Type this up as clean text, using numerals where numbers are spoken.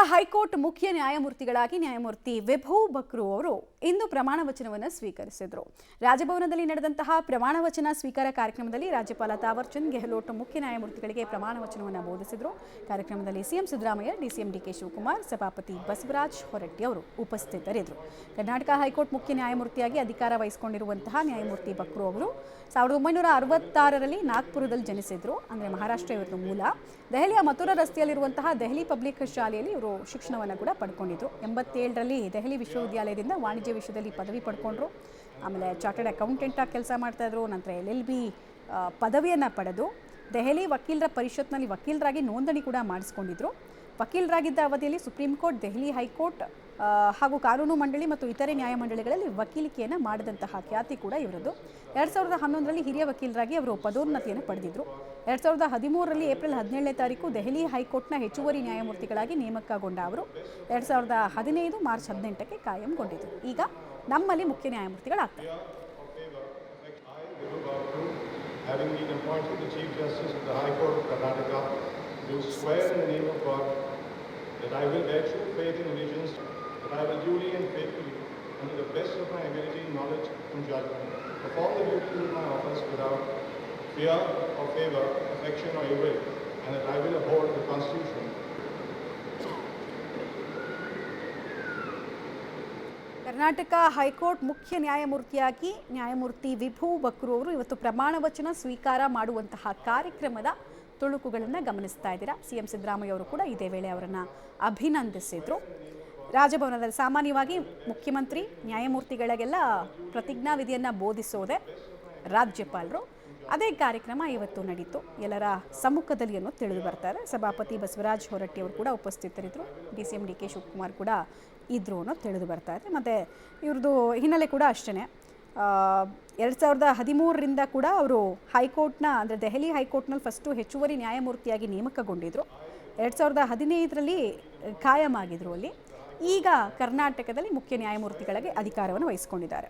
High court ಮುಖ್ಯ ನ್ಯಾಯಮೂರ್ತಿಗಳಾಗಿ ನ್ಯಾಯಮೂರ್ತಿ ವಿಭು ಬಕ್ರು ಅವರು ಇಂದು ಪ್ರಮಾಣ ವಚನವನ್ನು ಸ್ವೀಕರಿಸಿದರು. ರಾಜಭವನದಲ್ಲಿ ನಡೆದಂತಹ ಪ್ರಮಾಣ ವಚನ ಸ್ವೀಕಾರ ಕಾರ್ಯಕ್ರಮದಲ್ಲಿ ರಾಜ್ಯಪಾಲ ತಾವರ್ಚಂದ್ ಗೆಹ್ಲೋಟ್ ಮುಖ್ಯ ನ್ಯಾಯಮೂರ್ತಿಗಳಿಗೆ ಪ್ರಮಾಣ ವಚನವನ್ನು ಬೋಧಿಸಿದರು. ಕಾರ್ಯಕ್ರಮದಲ್ಲಿ CM Siddaramaiah, DCM D K Shivakumar, ಸಭಾಪತಿ ಬಸವರಾಜ ಹೊರಟ್ಟಿ ಅವರು ಉಪಸ್ಥಿತರಿದ್ದರು. ಕರ್ನಾಟಕ ಹೈಕೋರ್ಟ್ ಮುಖ್ಯ ನ್ಯಾಯಮೂರ್ತಿಯಾಗಿ ಅಧಿಕಾರ ವಹಿಸಿಕೊಂಡಿರುವಂತಹ ನ್ಯಾಯಮೂರ್ತಿ ಬಕ್ರು ಅವರು 1966ರಲ್ಲಿ ನಾಗ್ಪುರದಲ್ಲಿ ಜನಿಸಿದ್ರು. ಅಂದರೆ ಮಹಾರಾಷ್ಟ್ರ ಇವರ ಮೂಲ. ದೆಹಲಿಯ ಮಥುರಾ ರಸ್ತೆಯಲ್ಲಿರುವಂತಹ ದೆಹಲಿ ಪಬ್ಲಿಕ್ ಶಾಲೆಯಲ್ಲಿ ಇವರು ಶಿಕ್ಷಣವನ್ನು ಕೂಡ ಪಡ್ಕೊಂಡಿದ್ರು. 87ರಲ್ಲಿ ದೆಹಲಿ ವಿಶ್ವವಿದ್ಯಾಲಯದಿಂದ ವಾಣಿಜ್ಯ ವಿಷಯದಲ್ಲಿ ಪದವಿ ಪಡ್ಕೊಂಡ್ರು. ಆಮೇಲೆ ಚಾರ್ಟರ್ಡ್ ಅಕೌಂಟೆಂಟಾಗಿ ಕೆಲಸ ಮಾಡ್ತಾಯಿದ್ರು. ನಂತರ LLB ಪದವಿಯನ್ನು ಪಡೆದು ದೆಹಲಿ ವಕೀಲರ ಪರಿಷತ್ನಲ್ಲಿ ವಕೀಲರಾಗಿ ನೋಂದಣಿ ಕೂಡ ಮಾಡಿಸ್ಕೊಂಡಿದ್ರು. ವಕೀಲರಾಗಿದ್ದ ಅವಧಿಯಲ್ಲಿ ಸುಪ್ರೀಂ ಕೋರ್ಟ್, ದೆಹಲಿ ಹೈಕೋರ್ಟ್ ಹಾಗೂ ಕಾನೂನು ಮಂಡಳಿ ಮತ್ತು ಇತರೆ ನ್ಯಾಯಮಂಡಳಿಗಳಲ್ಲಿ ವಕೀಲಿಕೆಯನ್ನು ಮಾಡಿದಂತಹ ಖ್ಯಾತಿ ಕೂಡ ಇವರದ್ದು. 2011ರಲ್ಲಿ ಹಿರಿಯ ವಕೀಲರಾಗಿ ಅವರು ಪದೋನ್ನತಿಯನ್ನು ಪಡೆದಿದ್ದರು. 2013ರಲ್ಲಿ ಏಪ್ರಿಲ್ 17ನೇ ತಾರೀಕು ದೆಹಲಿ ಹೈಕೋರ್ಟ್ನ ಹೆಚ್ಚುವರಿ ನ್ಯಾಯಮೂರ್ತಿಗಳಾಗಿ ನೇಮಕಗೊಂಡ ಅವರು 2015 ಮಾರ್ಚ್ 18ಕ್ಕೆ ಕಾಯಂಗೊಂಡಿದ್ದರು. ಈಗ ನಮ್ಮಲ್ಲಿ ಮುಖ್ಯ ನ್ಯಾಯಮೂರ್ತಿಗಳಾಗ್ತಾರೆ. Having been appointed the Chief Justice of the High Court of Karnataka, do swear in the name of God that I will bear true faith and allegiance, that I will duly and faithfully, and to the best of my ability, knowledge, and judgment, perform the duties of my office without fear or favor, affection or ill will, and that I will uphold the Constitution. Karnataka high court ಮುಖ್ಯ ನ್ಯಾಯಮೂರ್ತಿಯಾಗಿ ನ್ಯಾಯಮೂರ್ತಿ ವಿಭು ಬಕ್ರು ಅವರು ಇವತ್ತು ಪ್ರಮಾಣ ವಚನ ಸ್ವೀಕಾರ ಮಾಡುವಂತಹ ಕಾರ್ಯಕ್ರಮದ ತುಣುಕುಗಳನ್ನು ಗಮನಿಸ್ತಾ ಇದ್ದೀರಾ. ಸಿಎಂ ಸಿದ್ದರಾಮಯ್ಯ ಅವರು ಕೂಡ ಇದೇ ವೇಳೆ ಅವರನ್ನು ಅಭಿನಂದಿಸಿದರು. ರಾಜಭವನದಲ್ಲಿ ಸಾಮಾನ್ಯವಾಗಿ ಮುಖ್ಯಮಂತ್ರಿ ನ್ಯಾಯಮೂರ್ತಿಗಳಿಗೆಲ್ಲ ಪ್ರತಿಜ್ಞಾ ವಿಧಿಯನ್ನು ಬೋಧಿಸೋದೆ ರಾಜ್ಯಪಾಲರು. ಅದೇ ಕಾರ್ಯಕ್ರಮ ಇವತ್ತು ನಡೀತು. ಎಲ್ಲರ ಸಮ್ಮುಖದಲ್ಲಿ ಅನ್ನೋದು ತಿಳಿದು ಬರ್ತಾರೆ. ಸಭಾಪತಿ ಬಸವರಾಜ ಹೊರಟ್ಟಿ ಅವರು ಕೂಡ ಉಪಸ್ಥಿತರಿದ್ದರು. DCM DK ಶಿವಕುಮಾರ್ ಕೂಡ ಇದ್ರು ಅನ್ನೋದು ತಿಳಿದು ಬರ್ತಾ ಇದೆ. ಮತ್ತು ಇವ್ರದ್ದು ಹಿನ್ನೆಲೆ ಕೂಡ ಅಷ್ಟೇ. 2013ರಿಂದ ಕೂಡ ಅವರು ಹೈಕೋರ್ಟ್ನ ಅಂದರೆ ದೆಹಲಿ ಹೈಕೋರ್ಟ್ನಲ್ಲಿ ಫಸ್ಟು ಹೆಚ್ಚುವರಿ ನ್ಯಾಯಮೂರ್ತಿಯಾಗಿ ನೇಮಕಗೊಂಡಿದ್ದರು. 2015ರಲ್ಲಿ ಕಾಯಂ ಆಗಿದ್ರು ಅಲ್ಲಿ. ಈಗ ಕರ್ನಾಟಕದಲ್ಲಿ ಮುಖ್ಯ ನ್ಯಾಯಮೂರ್ತಿಗಳಿಗೆ ಅಧಿಕಾರವನ್ನು ವಹಿಸಿಕೊಂಡಿದ್ದಾರೆ.